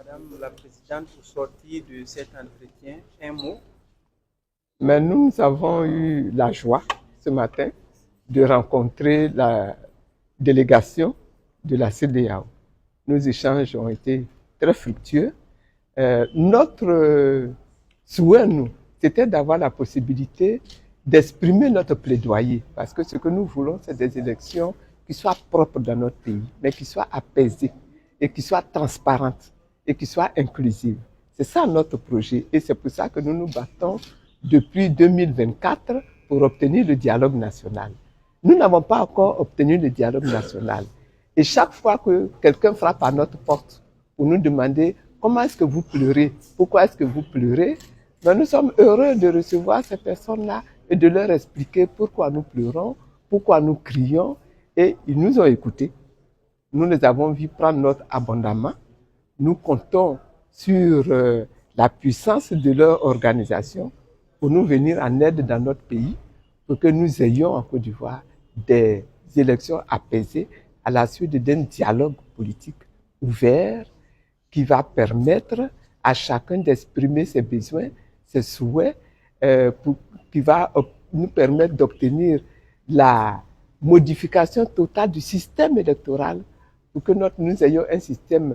Madame la Présidente, au sortir de cet entretien, un mot. Mais nous avons eu la joie ce matin de rencontrer la délégation de la CEDEAO. Nos échanges ont été très fructueux. Notre souhait, nous, c'était d'avoir la possibilité d'exprimer notre plaidoyer, parce que ce que nous voulons, c'est des élections qui soient propres dans notre pays, mais qui soient apaisées et qui soient transparentes et qui soient inclusives. C'est ça notre projet et c'est pour ça que nous nous battons depuis 2024 pour obtenir le dialogue national. Nous n'avons pas encore obtenu le dialogue national. Et chaque fois que quelqu'un frappe à notre porte pour nous demander comment est-ce que vous pleurez, pourquoi est-ce que vous pleurez, ben nous sommes heureux de recevoir ces personnes-là et de leur expliquer pourquoi nous pleurons, pourquoi nous crions. Et ils nous ont écoutés. Nous les avons vus prendre note abondamment. Nous comptons sur la puissance de leur organisation pour nous venir en aide dans notre pays, pour que nous ayons en Côte d'Ivoire des élections apaisées à la suite d'un dialogue politique ouvert qui va permettre à chacun d'exprimer ses besoins, ses souhaits, qui va nous permettre d'obtenir la modification totale du système électoral pour que nous ayons un système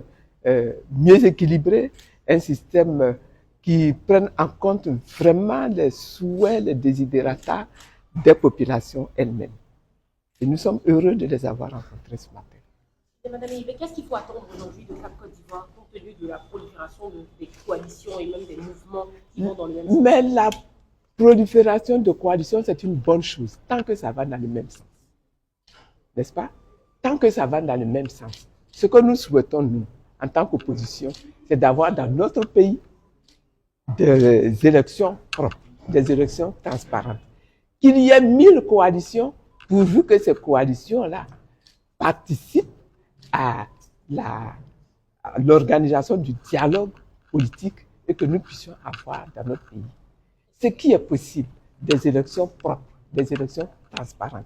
mieux équilibré, un système qui prenne en compte vraiment les souhaits, les desiderata des populations elles-mêmes. Et nous sommes heureux de les avoir rencontrés ce matin. Madame Yves, qu'est-ce qu'il faut attendre aujourd'hui de Cap Côte d'Ivoire compte tenu de la prolifération des coalitions et même des mouvements qui vont dans le même sens? Mais la prolifération de coalitions, c'est une bonne chose, tant que ça va dans le même sens. N'est-ce pas? Tant que ça va dans le même sens. Ce que nous souhaitons, nous, en tant qu'opposition, c'est d'avoir dans notre pays des élections propres, des élections transparentes. Qu'il y ait 1000 coalitions, pourvu que ces coalitions-là participent à l'organisation du dialogue politique et que nous puissions avoir dans notre pays. Ce qui est possible, des élections propres, des élections transparentes.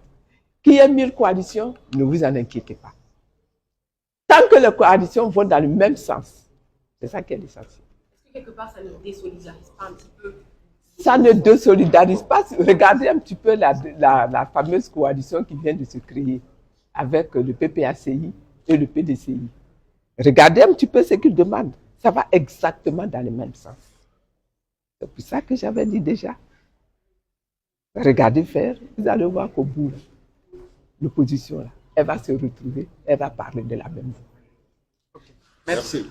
Qu'il y ait 1000 coalitions, ne vous en inquiétez pas. Tant que les coalitions vont dans le même sens, c'est ça qui est l'essentiel. Est-ce que quelque part ça ne désolidarise pas un petit peu? Ça ne désolidarise pas. Regardez un petit peu la fameuse coalition qui vient de se créer avec le PPACI et le PDCI. Regardez un petit peu ce qu'ils demandent. Ça va exactement dans le même sens. C'est pour ça que j'avais dit déjà. Regardez faire, vous allez voir qu'au bout, l'opposition, elle va se retrouver, elle va parler de la même voix. Merci.